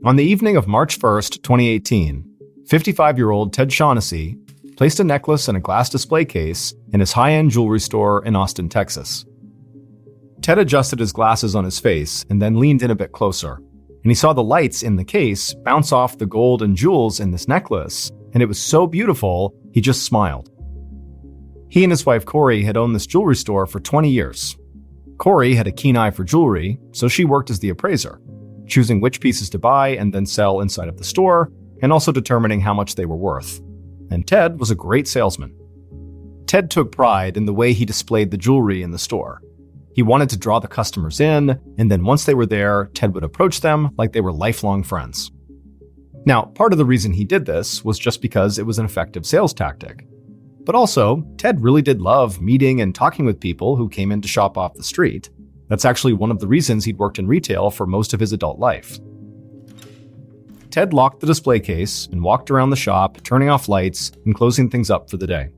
On the evening of March 1st, 2018, 55-year-old Ted Shaughnessy placed a necklace in a glass display case in his high-end jewelry store in Austin, Texas. Ted adjusted his glasses on his face and then leaned in a bit closer, and he saw the lights in the case bounce off the gold and jewels in this necklace, and it was so beautiful, he just smiled. He and his wife Corey had owned this jewelry store for 20 years. Corey had a keen eye for jewelry, so she worked as the appraiser, choosing which pieces to buy and then sell inside of the store, and also determining how much they were worth. And Ted was a great salesman. Ted took pride in the way he displayed the jewelry in the store. He wanted to draw the customers in, and then once they were there, Ted would approach them like they were lifelong friends. Now, part of the reason he did this was just because it was an effective sales tactic. But also, Ted really did love meeting and talking with people who came in to shop off the street. That's actually one of the reasons he'd worked in retail for most of his adult life. Ted locked the display case and walked around the shop, turning off lights and closing things up for the day.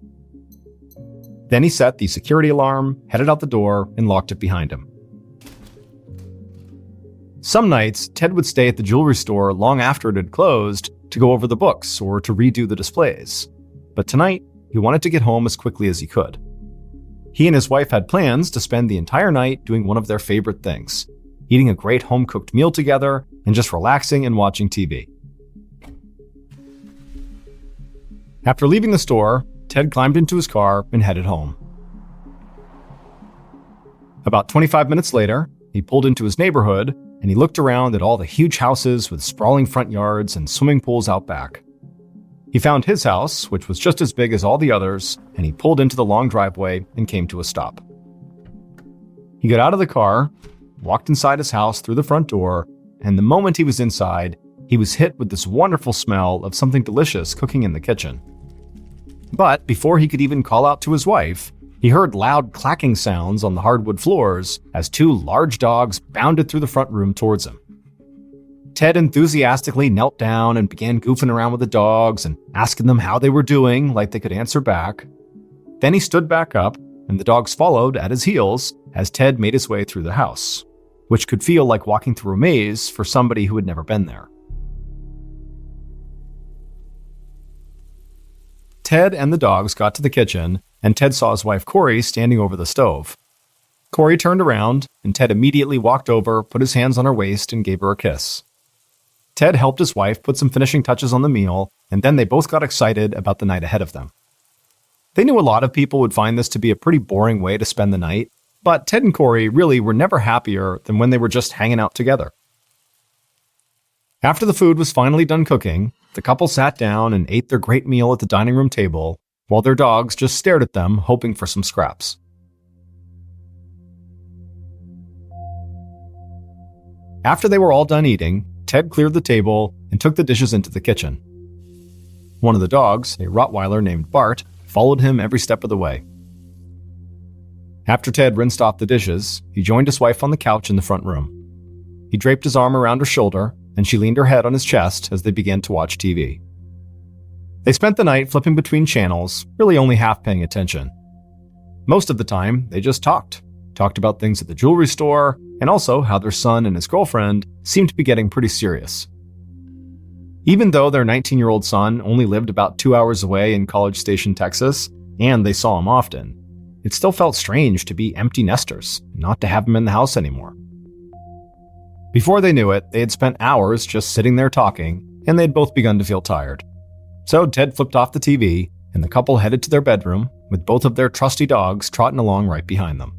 Then he set the security alarm, headed out the door, and locked it behind him. Some nights, Ted would stay at the jewelry store long after it had closed to go over the books or to redo the displays. But tonight, he wanted to get home as quickly as he could. He and his wife had plans to spend the entire night doing one of their favorite things, eating a great home-cooked meal together and just relaxing and watching TV. After leaving the store, Ted climbed into his car and headed home. About 25 minutes later, he pulled into his neighborhood and he looked around at all the huge houses with sprawling front yards and swimming pools out back. He found his house, which was just as big as all the others, and he pulled into the long driveway and came to a stop. He got out of the car, walked inside his house through the front door, and the moment he was inside, he was hit with this wonderful smell of something delicious cooking in the kitchen. But before he could even call out to his wife, he heard loud clacking sounds on the hardwood floors as two large dogs bounded through the front room towards him. Ted enthusiastically knelt down and began goofing around with the dogs and asking them how they were doing, like they could answer back. Then he stood back up, and the dogs followed at his heels as Ted made his way through the house, which could feel like walking through a maze for somebody who had never been there. Ted and the dogs got to the kitchen, and Ted saw his wife Corey standing over the stove. Corey turned around, and Ted immediately walked over, put his hands on her waist, and gave her a kiss. Ted helped his wife put some finishing touches on the meal, and then they both got excited about the night ahead of them. They knew a lot of people would find this to be a pretty boring way to spend the night, but Ted and Corey really were never happier than when they were just hanging out together. After the food was finally done cooking, the couple sat down and ate their great meal at the dining room table, while their dogs just stared at them, hoping for some scraps. After they were all done eating, Ted cleared the table and took the dishes into the kitchen. One of the dogs, a Rottweiler named Bart, followed him every step of the way. After Ted rinsed off the dishes, he joined his wife on the couch in the front room. He draped his arm around her shoulder, and she leaned her head on his chest as they began to watch TV. They spent the night flipping between channels, really only half paying attention. Most of the time, they just talked about things at the jewelry store, and also how their son and his girlfriend seemed to be getting pretty serious. Even though their 19-year-old son only lived about 2 hours away in College Station, Texas, and they saw him often, it still felt strange to be empty nesters, not to have him in the house anymore. Before they knew it, they had spent hours just sitting there talking, and they'd both begun to feel tired. So Ted flipped off the TV, and the couple headed to their bedroom, with both of their trusty dogs trotting along right behind them.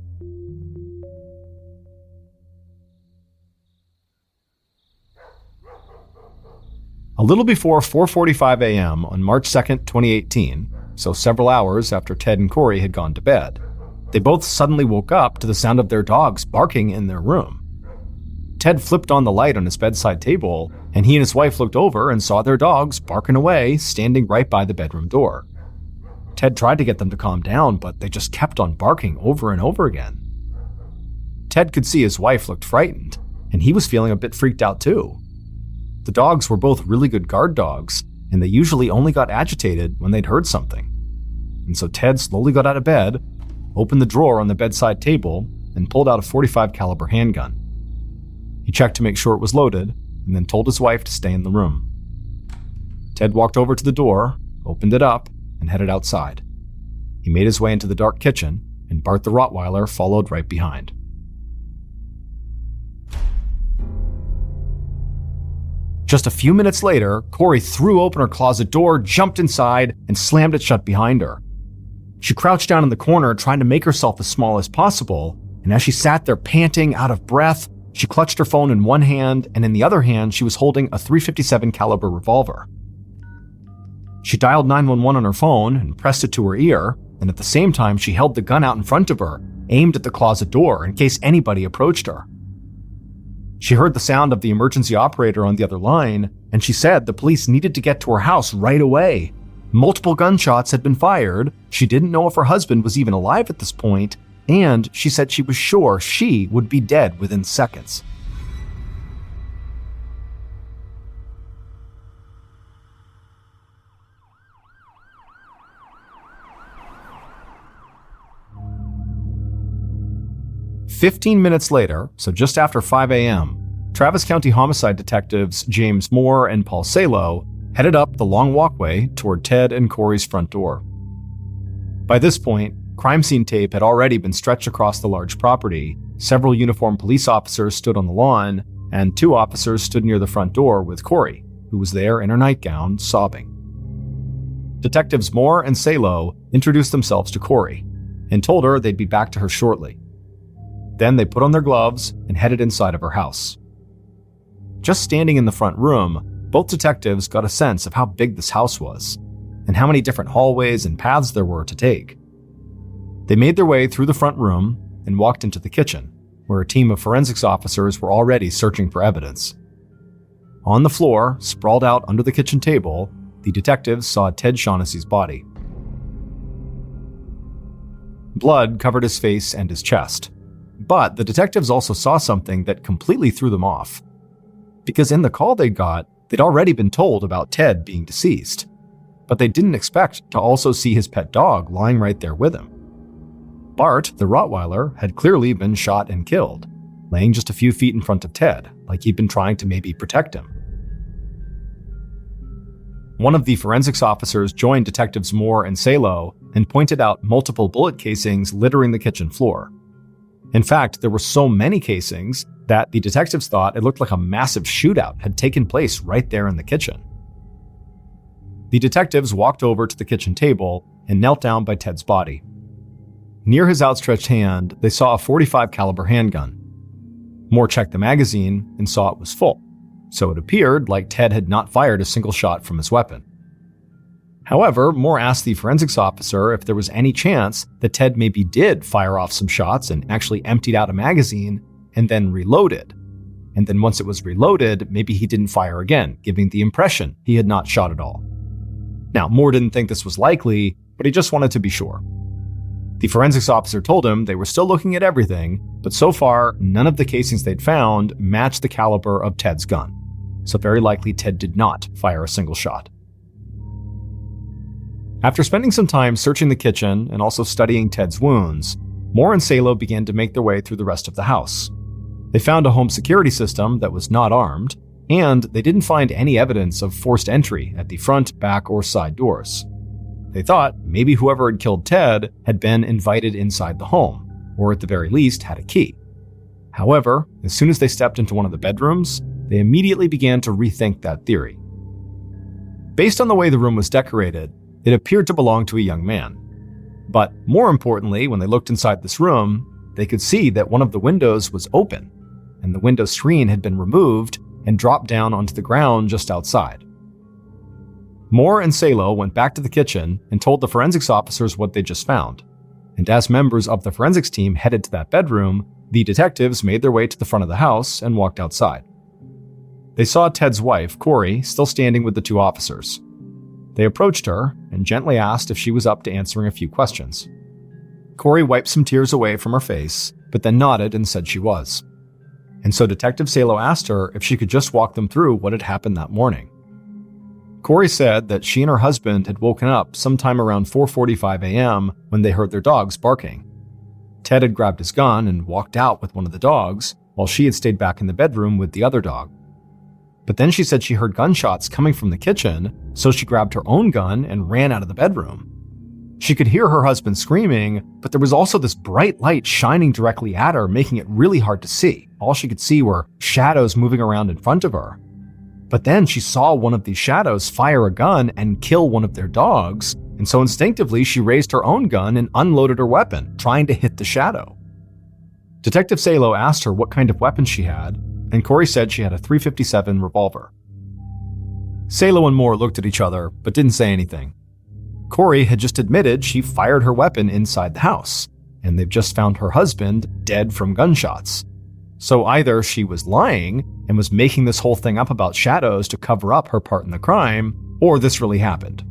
A little before 4:45 a.m. on March 2nd, 2018, so several hours after Ted and Corey had gone to bed, they both suddenly woke up to the sound of their dogs barking in their room. Ted flipped on the light on his bedside table, and he and his wife looked over and saw their dogs barking away, standing right by the bedroom door. Ted tried to get them to calm down, but they just kept on barking over and over again. Ted could see his wife looked frightened, and he was feeling a bit freaked out too. The dogs were both really good guard dogs, and they usually only got agitated when they'd heard something. And so Ted slowly got out of bed, opened the drawer on the bedside table, and pulled out a .45 caliber handgun. He checked to make sure it was loaded, and then told his wife to stay in the room. Ted walked over to the door, opened it up, and headed outside. He made his way into the dark kitchen, and Bart the Rottweiler followed right behind. Just a few minutes later, Corey threw open her closet door, jumped inside, and slammed it shut behind her. She crouched down in the corner, trying to make herself as small as possible, and as she sat there panting, out of breath, she clutched her phone in one hand, and in the other hand, she was holding a .357 caliber revolver. She dialed 911 on her phone and pressed it to her ear, and at the same time, she held the gun out in front of her, aimed at the closet door in case anybody approached her. She heard the sound of the emergency operator on the other line, and she said the police needed to get to her house right away. Multiple gunshots had been fired, she didn't know if her husband was even alive at this point, and she said she was sure she would be dead within seconds. "15 minutes later, so just after 5 a.m., Travis County homicide detectives James Moore and Paul Salo headed up the long walkway toward Ted and Corey's front door. By this point, crime scene tape had already been stretched across the large property, several uniformed police officers stood on the lawn, and 2 officers stood near the front door with Corey, who was there in her nightgown, sobbing. Detectives Moore and Salo introduced themselves to Corey and told her they'd be back to her shortly. Then they put on their gloves and headed inside of her house. Just standing in the front room, both detectives got a sense of how big this house was, and how many different hallways and paths there were to take. They made their way through the front room and walked into the kitchen, where a team of forensics officers were already searching for evidence. On the floor, sprawled out under the kitchen table, the detectives saw Ted Shaughnessy's body. Blood covered his face and his chest. But the detectives also saw something that completely threw them off. Because in the call they got, they'd already been told about Ted being deceased. But they didn't expect to also see his pet dog lying right there with him. Bart, the Rottweiler, had clearly been shot and killed, laying just a few feet in front of Ted, like he'd been trying to maybe protect him. One of the forensics officers joined Detectives Moore and Salo and pointed out multiple bullet casings littering the kitchen floor. In fact, there were so many casings that the detectives thought it looked like a massive shootout had taken place right there in the kitchen. The detectives walked over to the kitchen table and knelt down by Ted's body. Near his outstretched hand, they saw a .45 caliber handgun. Moore checked the magazine and saw it was full, so it appeared like Ted had not fired a single shot from his weapon. However, Moore asked the forensics officer if there was any chance that Ted maybe did fire off some shots and actually emptied out a magazine and then reloaded. And then once it was reloaded, maybe he didn't fire again, giving the impression he had not shot at all. Now, Moore didn't think this was likely, but he just wanted to be sure. The forensics officer told him they were still looking at everything, but so far, none of the casings they'd found matched the caliber of Ted's gun. So very likely Ted did not fire a single shot. After spending some time searching the kitchen and also studying Ted's wounds, Moore and Salo began to make their way through the rest of the house. They found a home security system that was not armed, and they didn't find any evidence of forced entry at the front, back, or side doors. They thought maybe whoever had killed Ted had been invited inside the home, or at the very least had a key. However, as soon as they stepped into one of the bedrooms, they immediately began to rethink that theory. Based on the way the room was decorated, it appeared to belong to a young man. But more importantly, when they looked inside this room, they could see that one of the windows was open, and the window screen had been removed and dropped down onto the ground just outside. Moore and Salo went back to the kitchen and told the forensics officers what they just found. And as members of the forensics team headed to that bedroom, the detectives made their way to the front of the house and walked outside. They saw Ted's wife, Corey, still standing with the 2 officers. They approached her and gently asked if she was up to answering a few questions. Corey wiped some tears away from her face, but then nodded and said she was. And so Detective Salo asked her if she could just walk them through what had happened that morning. Corey said that she and her husband had woken up sometime around 4:45 a.m. when they heard their dogs barking. Ted had grabbed his gun and walked out with one of the dogs, while she had stayed back in the bedroom with the other dog. But then she said she heard gunshots coming from the kitchen, so she grabbed her own gun and ran out of the bedroom. She could hear her husband screaming, but there was also this bright light shining directly at her, making it really hard to see. All she could see were shadows moving around in front of her. But then she saw one of these shadows fire a gun and kill one of their dogs, and so instinctively she raised her own gun and unloaded her weapon, trying to hit the shadow. Detective Salo asked her what kind of weapon she had, and Corey said she had a .357 revolver. Salo and Moore looked at each other, but didn't say anything. Corey had just admitted she fired her weapon inside the house, and they've just found her husband dead from gunshots. So either she was lying and was making this whole thing up about shadows to cover up her part in the crime, or this really happened.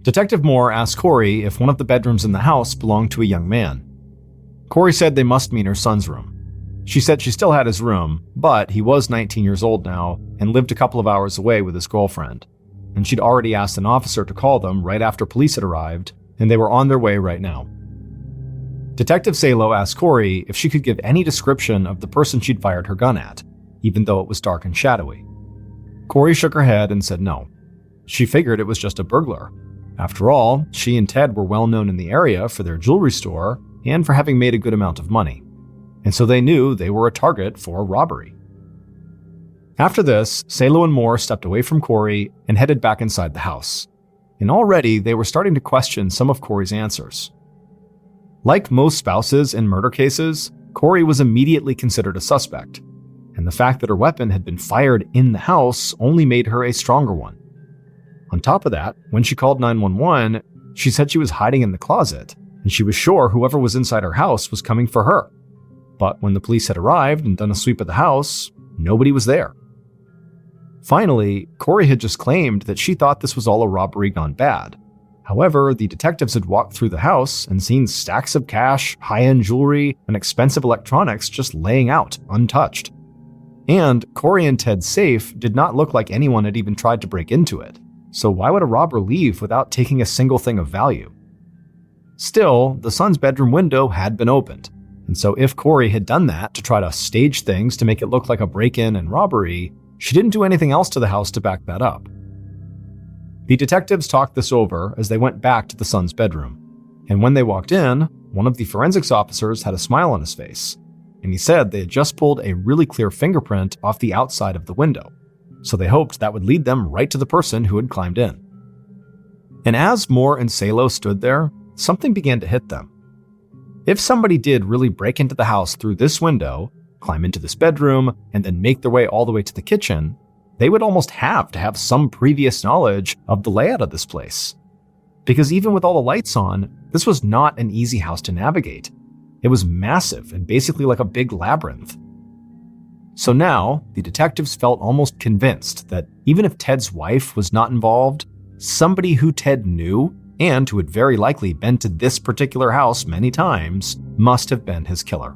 Detective Moore asked Corey if one of the bedrooms in the house belonged to a young man. Corey said they must mean her son's room. She said she still had his room, but he was 19 years old now and lived a couple of hours away with his girlfriend. And she'd already asked an officer to call them right after police had arrived, and they were on their way right now. Detective Salo asked Corey if she could give any description of the person she'd fired her gun at, even though it was dark and shadowy. Corey shook her head and said no. She figured it was just a burglar. After all, she and Ted were well known in the area for their jewelry store and for having made a good amount of money. And so they knew they were a target for robbery. After this, Salo and Moore stepped away from Corey and headed back inside the house. And already they were starting to question some of Corey's answers. Like most spouses in murder cases, Corey was immediately considered a suspect, and the fact that her weapon had been fired in the house only made her a stronger one. On top of that, when she called 911, she said she was hiding in the closet, and she was sure whoever was inside her house was coming for her. But when the police had arrived and done a sweep of the house, nobody was there. Finally, Corey had just claimed that she thought this was all a robbery gone bad. However, the detectives had walked through the house and seen stacks of cash, high-end jewelry, and expensive electronics just laying out, untouched. And Corey and Ted's safe did not look like anyone had even tried to break into it, so why would a robber leave without taking a single thing of value? Still, the son's bedroom window had been opened, and so if Corey had done that to try to stage things to make it look like a break-in and robbery, she didn't do anything else to the house to back that up. The detectives talked this over as they went back to the son's bedroom, and when they walked in, one of the forensics officers had a smile on his face, and he said they had just pulled a really clear fingerprint off the outside of the window, so they hoped that would lead them right to the person who had climbed in. And as Moore and Salo stood there, something began to hit them. If somebody did really break into the house through this window, climb into this bedroom, and then make their way all the way to the kitchen, they would almost have to have some previous knowledge of the layout of this place. Because even with all the lights on, this was not an easy house to navigate. It was massive and basically like a big labyrinth. So now, the detectives felt almost convinced that even if Ted's wife was not involved, somebody who Ted knew and who had very likely been to this particular house many times must have been his killer.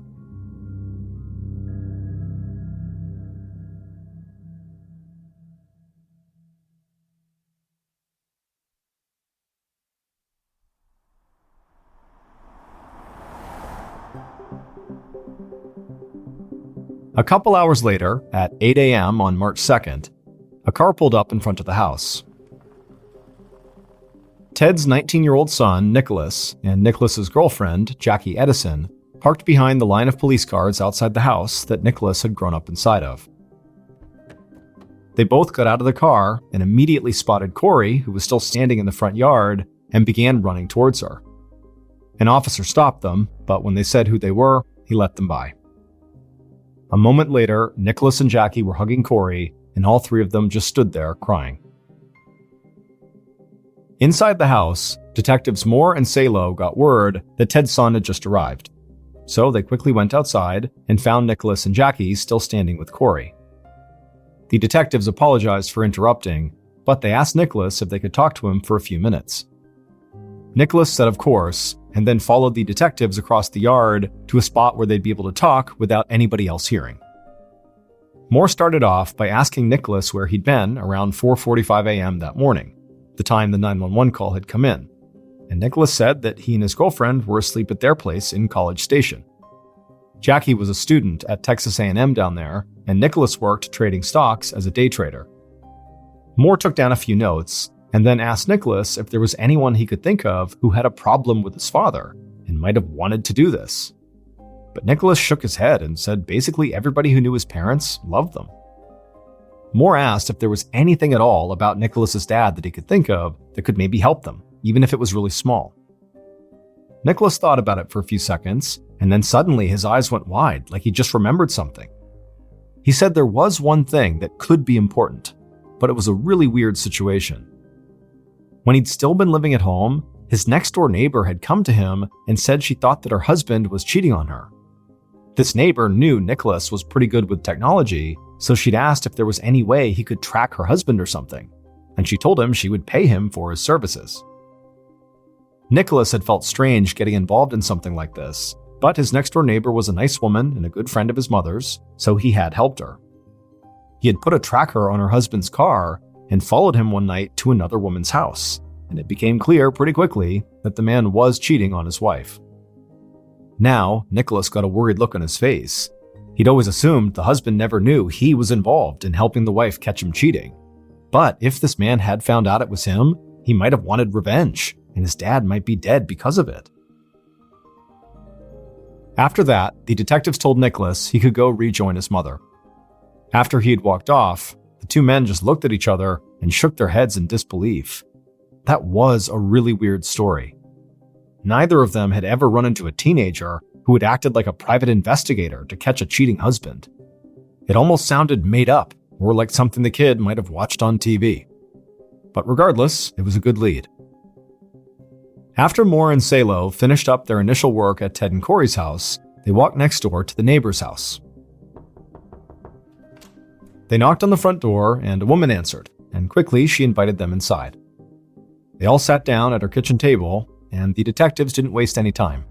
A couple hours later, at 8 a.m. on March 2nd, a car pulled up in front of the house. Ted's 19-year-old son, Nicholas, and Nicholas's girlfriend, Jackie Edison, parked behind the line of police cars outside the house that Nicholas had grown up inside of. They both got out of the car and immediately spotted Corey, who was still standing in the front yard, and began running towards her. An officer stopped them, but when they said who they were, he let them by. A moment later, Nicholas and Jackie were hugging Corey, and all three of them just stood there crying. Inside the house, detectives Moore and Salo got word that Ted's son had just arrived. So they quickly went outside and found Nicholas and Jackie still standing with Corey. The detectives apologized for interrupting, but they asked Nicholas if they could talk to him for a few minutes. Nicholas said of course, and then followed the detectives across the yard to a spot where they'd be able to talk without anybody else hearing. Moore started off by asking Nicholas where he'd been around 4:45 a.m. that morning, the time the 911 call had come in, and Nicholas said that he and his girlfriend were asleep at their place in College Station. Jackie was a student at Texas A&M down there, and Nicholas worked trading stocks as a day trader. Moore took down a few notes and then asked Nicholas if there was anyone he could think of who had a problem with his father and might have wanted to do this. But Nicholas shook his head and said basically everybody who knew his parents loved them. Moore asked if there was anything at all about Nicholas's dad that he could think of that could maybe help them, even if it was really small. Nicholas thought about it for a few seconds, and then suddenly his eyes went wide, like he just remembered something. He said there was one thing that could be important, but it was a really weird situation. When he'd still been living at home, his next-door neighbor had come to him and said she thought that her husband was cheating on her. This neighbor knew Nicholas was pretty good with technology, so she'd asked if there was any way he could track her husband or something, and she told him she would pay him for his services. Nicholas had felt strange getting involved in something like this, but his next-door neighbor was a nice woman and a good friend of his mother's, so he had helped her. He had put a tracker on her husband's car and followed him one night to another woman's house, and it became clear pretty quickly that the man was cheating on his wife. Now, Nicholas got a worried look on his face. He'd always assumed the husband never knew he was involved in helping the wife catch him cheating. But if this man had found out it was him, he might have wanted revenge, and his dad might be dead because of it. After that, the detectives told Nicholas he could go rejoin his mother. After he had walked off, the two men just looked at each other and shook their heads in disbelief. That was a really weird story. Neither of them had ever run into a teenager who had acted like a private investigator to catch a cheating husband. It almost sounded made up, or like something the kid might have watched on TV. But regardless, it was a good lead. After Moore and Salo finished up their initial work at Ted and Corey's house, they walked next door to the neighbor's house. They knocked on the front door, and a woman answered, and quickly she invited them inside. They all sat down at her kitchen table, and the detectives didn't waste any time.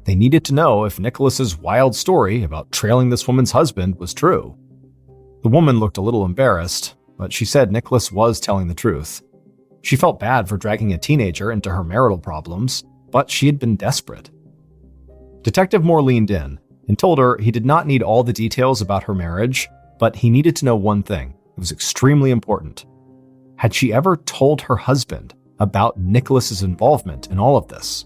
They needed to know if Nicholas's wild story about trailing this woman's husband was true. The woman looked a little embarrassed, but she said Nicholas was telling the truth. She felt bad for dragging a teenager into her marital problems, but she had been desperate. Detective Moore leaned in and told her he did not need all the details about her marriage, but he needed to know one thing. It was extremely important. Had she ever told her husband about Nicholas's involvement in all of this?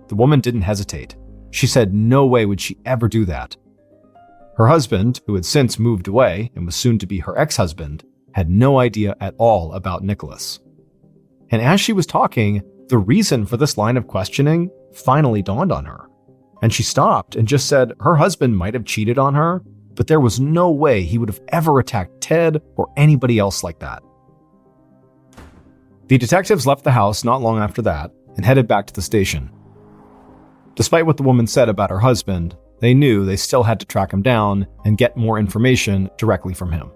The woman didn't hesitate. She said no way would she ever do that. Her husband, who had since moved away and was soon to be her ex-husband, had no idea at all about Nicholas. And as she was talking, the reason for this line of questioning finally dawned on her. And she stopped and just said her husband might have cheated on her, but there was no way he would have ever attacked Ted or anybody else like that. The detectives left the house not long after that and headed back to the station. Despite what the woman said about her husband, they knew they still had to track him down and get more information directly from him.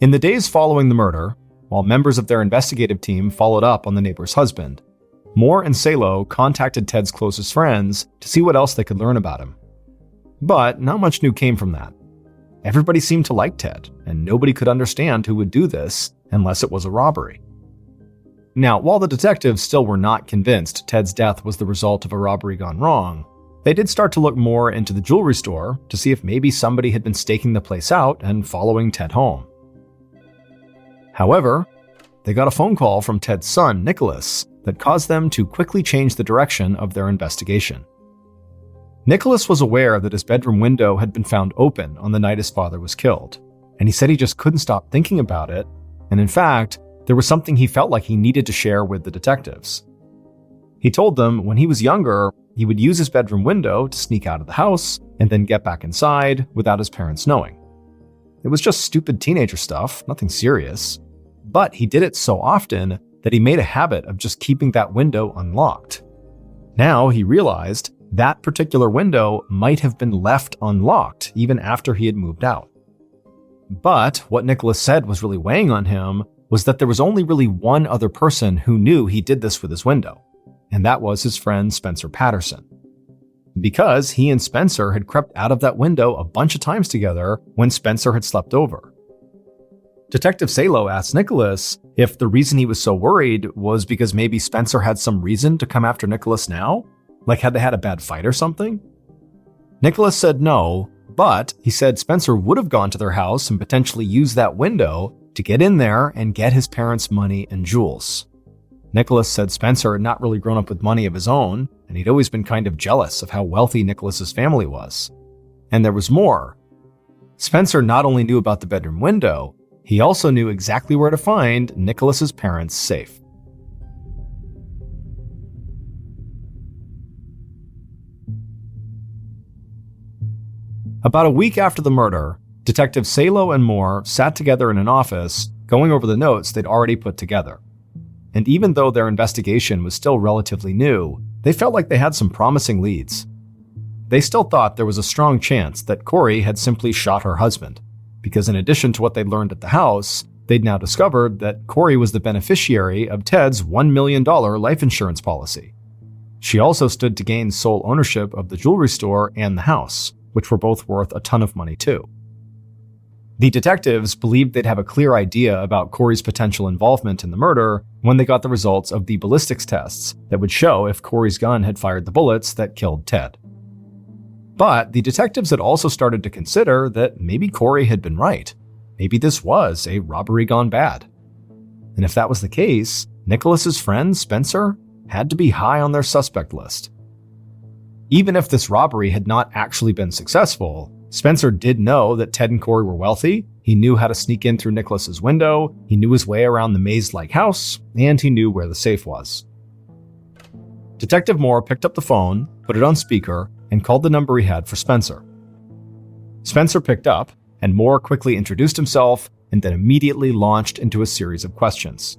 In the days following the murder, while members of their investigative team followed up on the neighbor's husband, Moore and Salo contacted Ted's closest friends to see what else they could learn about him. But not much new came from that. Everybody seemed to like Ted, and nobody could understand who would do this unless it was a robbery. Now, while the detectives still were not convinced Ted's death was the result of a robbery gone wrong, they did start to look more into the jewelry store to see if maybe somebody had been staking the place out and following Ted home. However, they got a phone call from Ted's son, Nicholas, that caused them to quickly change the direction of their investigation. Nicholas was aware that his bedroom window had been found open on the night his father was killed, and he said he just couldn't stop thinking about it, and in fact, there was something he felt like he needed to share with the detectives. He told them when he was younger, he would use his bedroom window to sneak out of the house and then get back inside without his parents knowing. It was just stupid teenager stuff, nothing serious, but he did it so often that he made a habit of just keeping that window unlocked. Now he realized that particular window might have been left unlocked even after he had moved out. But what Nicholas said was really weighing on him was that there was only really one other person who knew he did this with his window, and that was his friend Spencer Patterson. Because he and Spencer had crept out of that window a bunch of times together when Spencer had slept over. Detective Salo asked Nicholas if the reason he was so worried was because maybe Spencer had some reason to come after Nicholas now, Like, had they had a bad fight or something? Nicholas said no, but he said Spencer would have gone to their house and potentially used that window to get in there and get his parents' money and jewels. Nicholas said Spencer had not really grown up with money of his own, and he'd always been kind of jealous of how wealthy Nicholas's family was. And there was more. Spencer not only knew about the bedroom window, he also knew exactly where to find Nicholas's parents' safe. About a week after the murder, Detectives Salo and Moore sat together in an office, going over the notes they'd already put together. And even though their investigation was still relatively new, they felt like they had some promising leads. They still thought there was a strong chance that Corey had simply shot her husband, because in addition to what they'd learned at the house, they'd now discovered that Corey was the beneficiary of Ted's $1 million life insurance policy. She also stood to gain sole ownership of the jewelry store and the house, which were both worth a ton of money too. The detectives believed they'd have a clear idea about Corey's potential involvement in the murder when they got the results of the ballistics tests that would show if Corey's gun had fired the bullets that killed Ted. But the detectives had also started to consider that maybe Corey had been right. Maybe this was a robbery gone bad. And if that was the case, Nicholas's friend, Spencer, had to be high on their suspect list. Even if this robbery had not actually been successful, Spencer did know that Ted and Corey were wealthy, he knew how to sneak in through Nicholas's window, he knew his way around the maze-like house, and he knew where the safe was. Detective Moore picked up the phone, put it on speaker, and called the number he had for Spencer. Spencer picked up, and Moore quickly introduced himself and then immediately launched into a series of questions.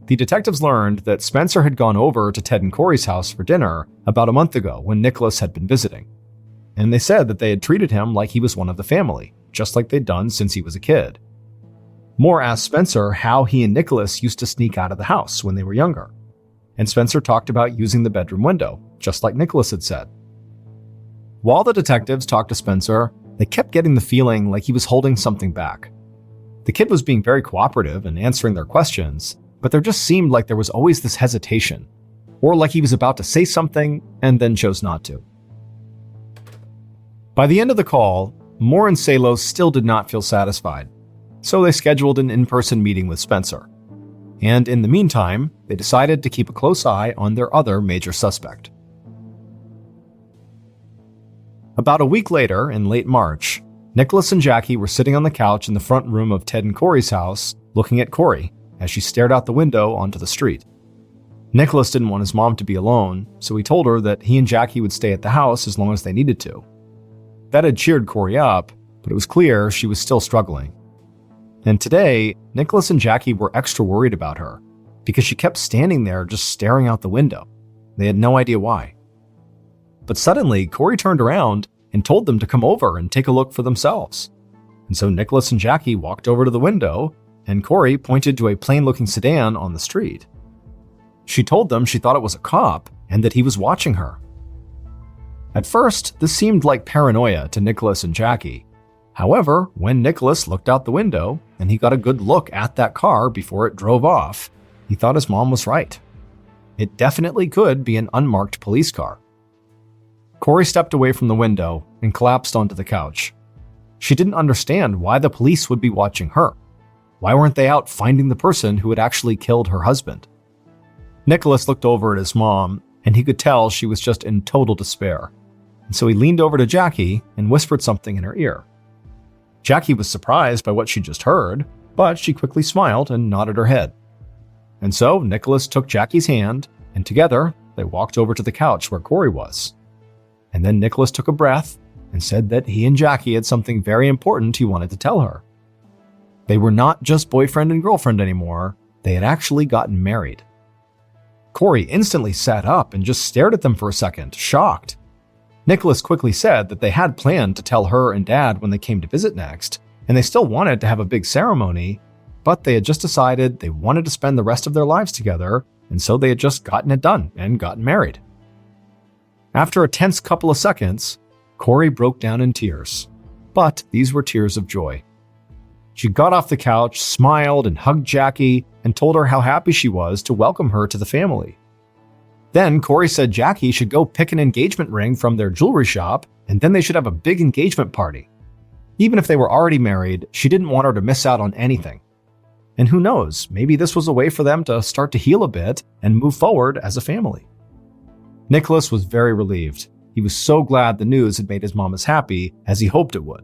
The detectives learned that Spencer had gone over to Ted and Corey's house for dinner about a month ago when Nicholas had been visiting. And they said that they had treated him like he was one of the family, just like they'd done since he was a kid. Moore asked Spencer how he and Nicholas used to sneak out of the house when they were younger. And Spencer talked about using the bedroom window, just like Nicholas had said. While the detectives talked to Spencer, they kept getting the feeling like he was holding something back. The kid was being very cooperative and answering their questions, but there just seemed like there was always this hesitation, or like he was about to say something and then chose not to. By the end of the call, Moore and Salo still did not feel satisfied, so they scheduled an in-person meeting with Spencer. And in the meantime, they decided to keep a close eye on their other major suspect. About a week later, in late March, Nicholas and Jackie were sitting on the couch in the front room of Ted and Corey's house, looking at Corey as she stared out the window onto the street. Nicholas didn't want his mom to be alone, so he told her that he and Jackie would stay at the house as long as they needed to. That had cheered Corey up, but it was clear she was still struggling. And today, Nicholas and Jackie were extra worried about her, because she kept standing there just staring out the window. They had no idea why. But suddenly, Corey turned around and told them to come over and take a look for themselves. And so Nicholas and Jackie walked over to the window, and Corey pointed to a plain-looking sedan on the street. She told them she thought it was a cop and that he was watching her. At first, this seemed like paranoia to Nicholas and Jackie. However, when Nicholas looked out the window and he got a good look at that car before it drove off, he thought his mom was right. It definitely could be an unmarked police car. Corey stepped away from the window and collapsed onto the couch. She didn't understand why the police would be watching her. Why weren't they out finding the person who had actually killed her husband? Nicholas looked over at his mom, and he could tell she was just in total despair. And so he leaned over to Jackie and whispered something in her ear. Jackie was surprised by what she just heard, but she quickly smiled and nodded her head. And so Nicholas took Jackie's hand, and together they walked over to the couch where Corey was. And then Nicholas took a breath and said that he and Jackie had something very important he wanted to tell her. They were not just boyfriend and girlfriend anymore, they had actually gotten married. Corey instantly sat up and just stared at them for a second, shocked. Nicholas quickly said that they had planned to tell her and Dad when they came to visit next, and they still wanted to have a big ceremony, but they had just decided they wanted to spend the rest of their lives together, and so they had just gotten it done and gotten married. After a tense couple of seconds, Corey broke down in tears, but these were tears of joy. She got off the couch, smiled, and hugged Jackie, and told her how happy she was to welcome her to the family. Then Corey said Jackie should go pick an engagement ring from their jewelry shop, and then they should have a big engagement party. Even if they were already married, she didn't want her to miss out on anything. And who knows, maybe this was a way for them to start to heal a bit and move forward as a family. Nicholas was very relieved. He was so glad the news had made his mom as happy as he hoped it would.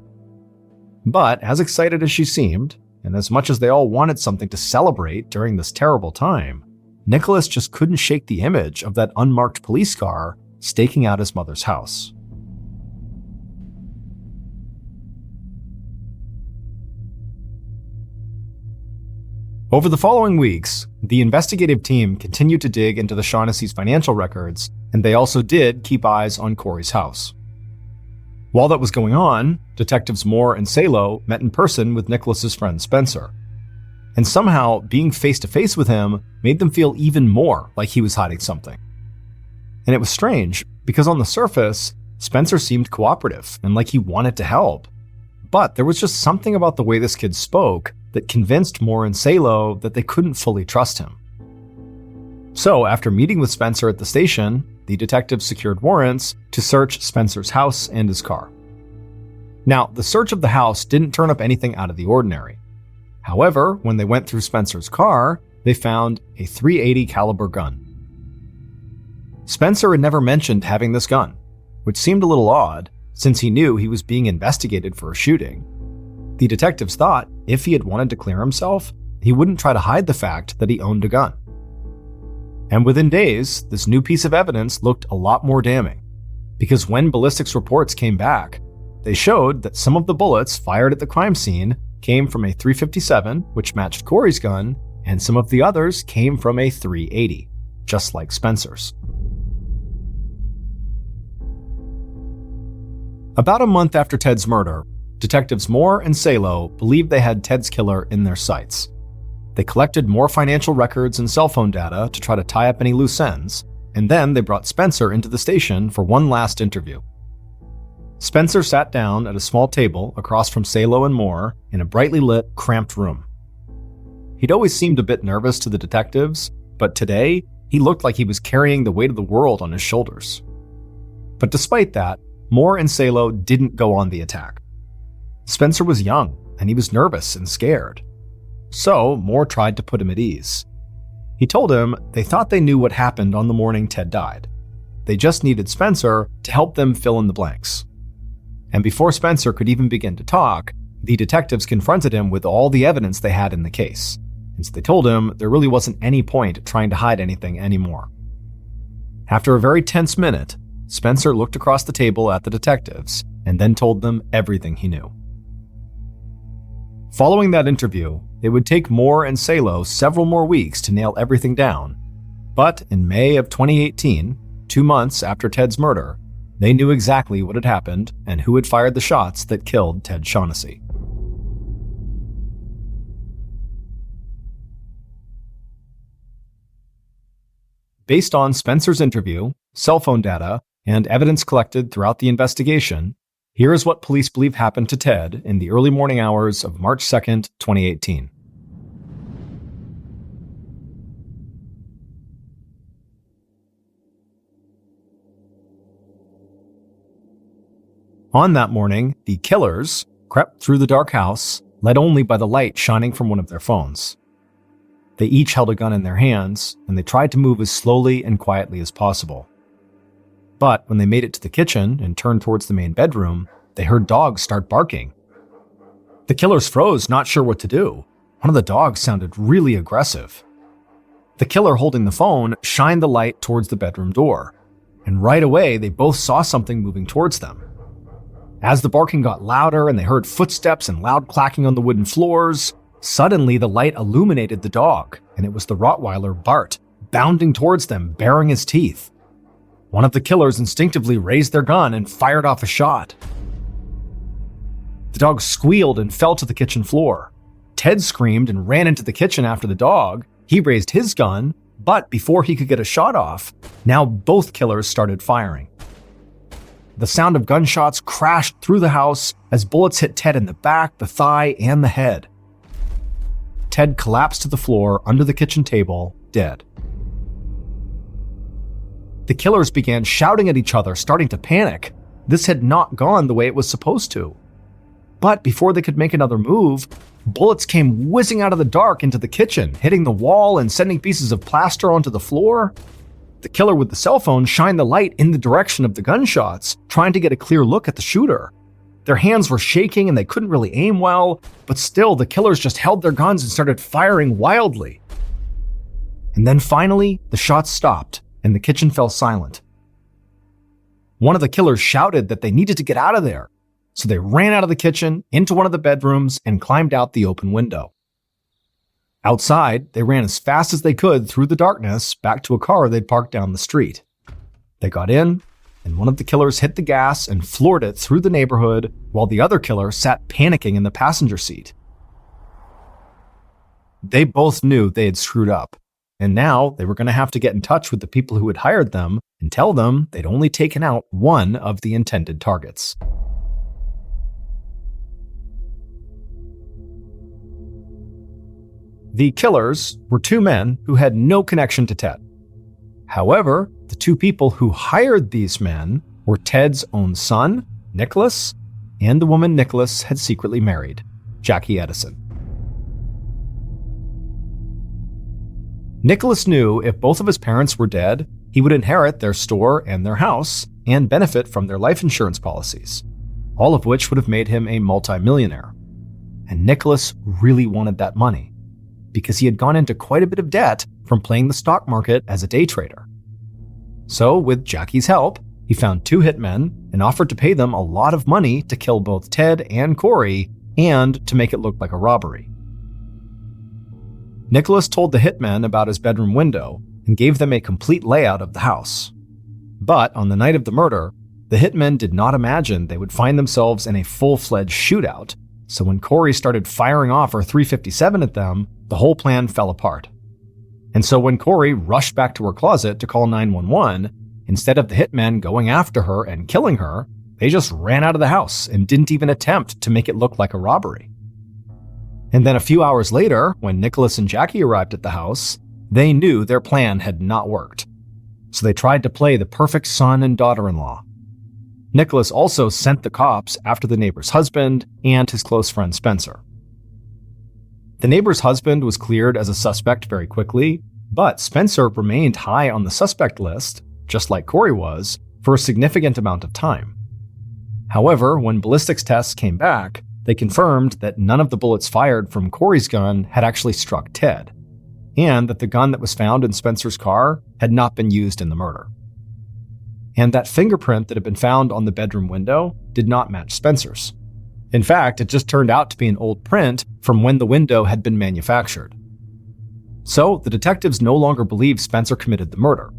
But as excited as she seemed, and as much as they all wanted something to celebrate during this terrible time, Nicholas just couldn't shake the image of that unmarked police car staking out his mother's house. Over the following weeks, the investigative team continued to dig into the Shaughnessy's financial records, and they also did keep eyes on Corey's house. While that was going on, Detectives Moore and Salo met in person with Nicholas's friend Spencer. And somehow, being face-to-face with him made them feel even more like he was hiding something. And it was strange, because on the surface, Spencer seemed cooperative and like he wanted to help. But there was just something about the way this kid spoke that convinced Moore and Salo that they couldn't fully trust him. So, after meeting with Spencer at the station, the detectives secured warrants to search Spencer's house and his car. Now, the search of the house didn't turn up anything out of the ordinary. However, when they went through Spencer's car, they found a .380 caliber gun. Spencer had never mentioned having this gun, which seemed a little odd since he knew he was being investigated for a shooting. The detectives thought if he had wanted to clear himself, he wouldn't try to hide the fact that he owned a gun. And within days, this new piece of evidence looked a lot more damning, because when ballistics reports came back, they showed that some of the bullets fired at the crime scene came from a .357, which matched Corey's gun, and some of the others came from a .380, just like Spencer's. About a month after Ted's murder, Detectives Moore and Salo believed they had Ted's killer in their sights. They collected more financial records and cell phone data to try to tie up any loose ends, and then they brought Spencer into the station for one last interview. Spencer sat down at a small table across from Salo and Moore in a brightly lit, cramped room. He'd always seemed a bit nervous to the detectives, but today, he looked like he was carrying the weight of the world on his shoulders. But despite that, Moore and Salo didn't go on the attack. Spencer was young, and he was nervous and scared. So, Moore tried to put him at ease. He told him they thought they knew what happened on the morning Ted died. They just needed Spencer to help them fill in the blanks. And before Spencer could even begin to talk, the detectives confronted him with all the evidence they had in the case. And so they told him there really wasn't any point trying to hide anything anymore. After a very tense minute, Spencer looked across the table at the detectives and then told them everything he knew. Following that interview, it would take Moore and Salo several more weeks to nail everything down. But in May of 2018, 2 months after Ted's murder, they knew exactly what had happened and who had fired the shots that killed Ted Shaughnessy. Based on Spencer's interview, cell phone data, and evidence collected throughout the investigation, here is what police believe happened to Ted in the early morning hours of March 2nd, 2018. On that morning, the killers crept through the dark house, led only by the light shining from one of their phones. They each held a gun in their hands, and they tried to move as slowly and quietly as possible. But when they made it to the kitchen and turned towards the main bedroom, they heard dogs start barking. The killers froze, not sure what to do. One of the dogs sounded really aggressive. The killer holding the phone shined the light towards the bedroom door, and right away they both saw something moving towards them. As the barking got louder and they heard footsteps and loud clacking on the wooden floors, suddenly the light illuminated the dog, and it was the Rottweiler Bart, bounding towards them, baring his teeth. One of the killers instinctively raised their gun and fired off a shot. The dog squealed and fell to the kitchen floor. Ted screamed and ran into the kitchen after the dog. He raised his gun, but before he could get a shot off, now both killers started firing. The sound of gunshots crashed through the house as bullets hit Ted in the back, the thigh, and the head. Ted collapsed to the floor under the kitchen table, dead. The killers began shouting at each other, starting to panic. This had not gone the way it was supposed to. But before they could make another move, bullets came whizzing out of the dark into the kitchen, hitting the wall and sending pieces of plaster onto the floor. The killer with the cell phone shined the light in the direction of the gunshots, trying to get a clear look at the shooter. Their hands were shaking and they couldn't really aim well, but still the killers just held their guns and started firing wildly. And then finally, the shots stopped and the kitchen fell silent. One of the killers shouted that they needed to get out of there, so they ran out of the kitchen, into one of the bedrooms, and climbed out the open window. Outside, they ran as fast as they could through the darkness back to a car they'd parked down the street. They got in, and one of the killers hit the gas and floored it through the neighborhood while the other killer sat panicking in the passenger seat. They both knew they had screwed up, and now they were going to have to get in touch with the people who had hired them and tell them they'd only taken out one of the intended targets. The killers were two men who had no connection to Ted. However, the two people who hired these men were Ted's own son, Nicholas, and the woman Nicholas had secretly married, Jackie Edison. Nicholas knew if both of his parents were dead, he would inherit their store and their house and benefit from their life insurance policies, all of which would have made him a multimillionaire. And Nicholas really wanted that money, because he had gone into quite a bit of debt from playing the stock market as a day trader. So, with Jackie's help, he found two hitmen and offered to pay them a lot of money to kill both Ted and Corey and to make it look like a robbery. Nicholas told the hitmen about his bedroom window and gave them a complete layout of the house. But on the night of the murder, the hitmen did not imagine they would find themselves in a full-fledged shootout, so when Corey started firing off her .357 at them, the whole plan fell apart. And so when Corey rushed back to her closet to call 911, instead of the hitmen going after her and killing her, they just ran out of the house and didn't even attempt to make it look like a robbery. And then a few hours later, when Nicholas and Jackie arrived at the house, they knew their plan had not worked. So they tried to play the perfect son and daughter-in-law. Nicholas also sent the cops after the neighbor's husband and his close friend Spencer. The neighbor's husband was cleared as a suspect very quickly, but Spencer remained high on the suspect list, just like Corey was, for a significant amount of time. However, when ballistics tests came back, they confirmed that none of the bullets fired from Corey's gun had actually struck Ted, and that the gun that was found in Spencer's car had not been used in the murder. And that fingerprint that had been found on the bedroom window did not match Spencer's. In fact, it just turned out to be an old print from when the window had been manufactured. So the detectives no longer believed Spencer committed the murder,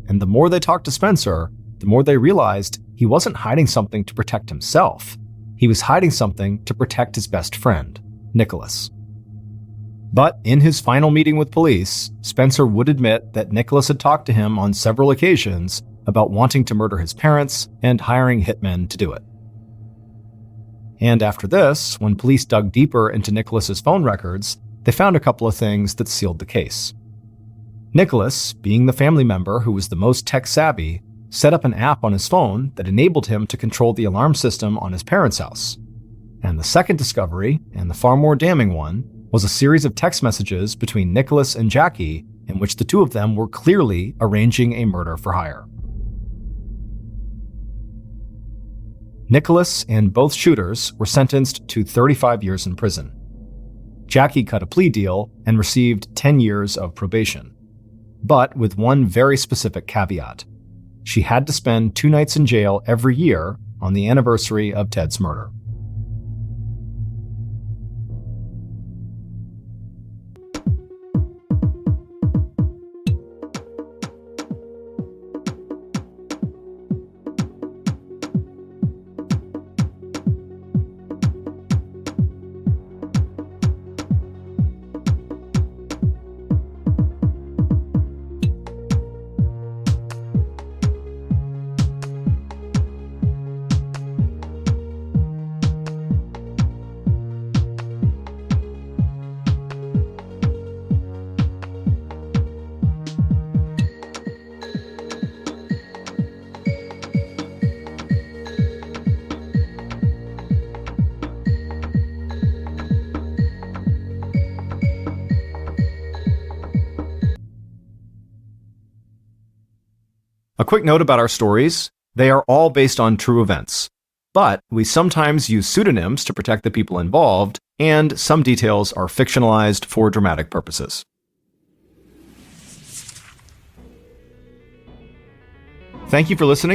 and the more they talked to Spencer, the more they realized he wasn't hiding something to protect himself. He was hiding something to protect his best friend, Nicholas. But in his final meeting with police, Spencer would admit that Nicholas had talked to him on several occasions about wanting to murder his parents and hiring hitmen to do it. And after this, when police dug deeper into Nicholas's phone records, they found a couple of things that sealed the case. Nicholas, being the family member who was the most tech-savvy, set up an app on his phone that enabled him to control the alarm system on his parents' house. And the second discovery, and the far more damning one, was a series of text messages between Nicholas and Jackie in which the two of them were clearly arranging a murder for hire. Nicholas and both shooters were sentenced to 35 years in prison. Jackie cut a plea deal and received 10 years of probation, but with one very specific caveat. She had to spend 2 nights in jail every year on the anniversary of Ted's murder. A quick note about our stories: they are all based on true events, but we sometimes use pseudonyms to protect the people involved, and some details are fictionalized for dramatic purposes. Thank you for listening.